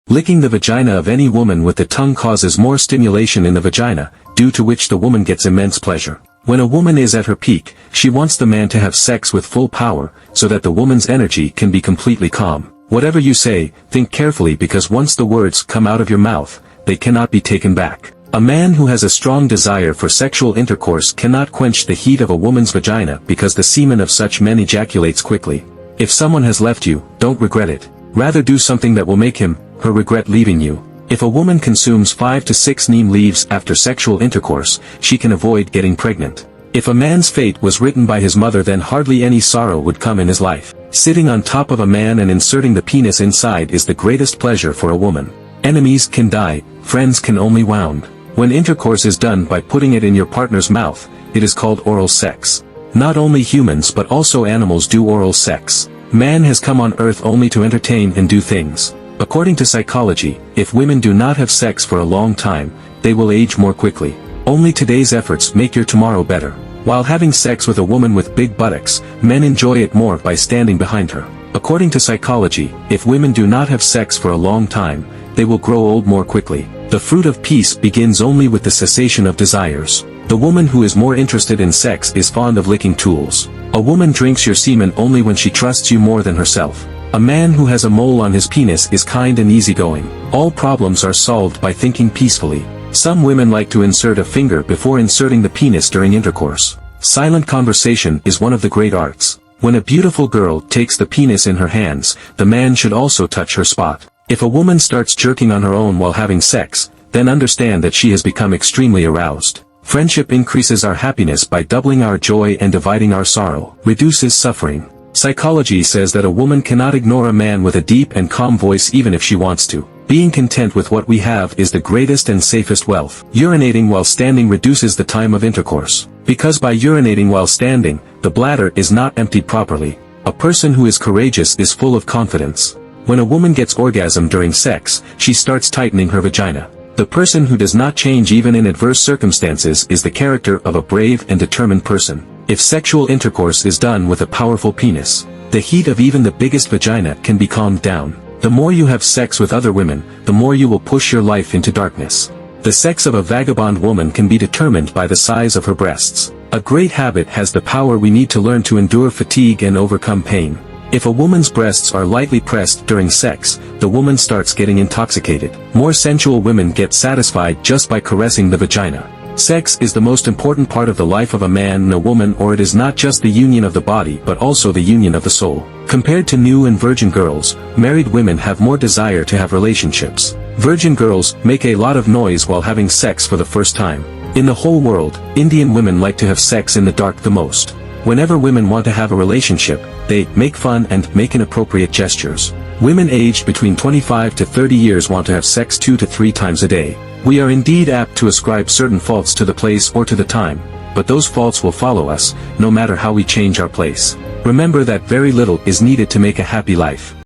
Licking the vagina of any woman with the tongue causes more stimulation in the vagina, due to which the woman gets immense pleasure. When a woman is at her peak, she wants the man to have sex with full power, so that the woman's energy can be completely calm. Whatever you say, think carefully, because once the words come out of your mouth, they cannot be taken back. A man who has a strong desire for sexual intercourse cannot quench the heat of a woman's vagina, because the semen of such men ejaculates quickly. If someone has left you, don't regret it. Rather do something that will make him, her regret leaving you. If a woman consumes 5 to 6 neem leaves after sexual intercourse, she can avoid getting pregnant. If a man's fate was written by his mother, then hardly any sorrow would come in his life. Sitting on top of a man and inserting the penis inside is the greatest pleasure for a woman. Enemies can die, friends can only wound. When intercourse is done by putting it in your partner's mouth, it is called oral sex. Not only humans but also animals do oral sex. Man has come on earth only to entertain and do things. According to psychology, if women do not have sex for a long time, they will age more quickly. Only today's efforts make your tomorrow better. While having sex with a woman with big buttocks, men enjoy it more by standing behind her. According to psychology, if women do not have sex for a long time, they will grow old more quickly. The fruit of peace begins only with the cessation of desires. The woman who is more interested in sex is fond of licking tools. A woman drinks your semen only when she trusts you more than herself. A man who has a mole on his penis is kind and easygoing. All problems are solved by thinking peacefully. Some women like to insert a finger before inserting the penis during intercourse. Silent conversation is one of the great arts. When a beautiful girl takes the penis in her hands, the man should also touch her spot. If a woman starts jerking on her own while having sex, then understand that she has become extremely aroused. Friendship increases our happiness by doubling our joy and dividing our sorrow, reduces suffering. Psychology says that a woman cannot ignore a man with a deep and calm voice even if she wants to. Being content with what we have is the greatest and safest wealth. Urinating while standing reduces the time of intercourse. Because by urinating while standing, the bladder is not emptied properly. A person who is courageous is full of confidence. When a woman gets orgasm during sex, she starts tightening her vagina. The person who does not change even in adverse circumstances is the character of a brave and determined person. If sexual intercourse is done with a powerful penis, the heat of even the biggest vagina can be calmed down. The more you have sex with other women, the more you will push your life into darkness. The sex of a vagabond woman can be determined by the size of her breasts. A great habit has the power we need to learn to endure fatigue and overcome pain. If a woman's breasts are lightly pressed during sex, the woman starts getting intoxicated. More sensual women get satisfied just by caressing the vagina. Sex is the most important part of the life of a man and a woman, or it is not just the union of the body but also the union of the soul. Compared to new and virgin girls, married women have more desire to have relationships. Virgin girls make a lot of noise while having sex for the first time. In the whole world, Indian women like to have sex in the dark the most. Whenever women want to have a relationship, they make fun and make inappropriate gestures. Women aged between 25 to 30 years want to have sex 2 to 3 times a day. We are indeed apt to ascribe certain faults to the place or to the time, but those faults will follow us, no matter how we change our place. Remember that very little is needed to make a happy life.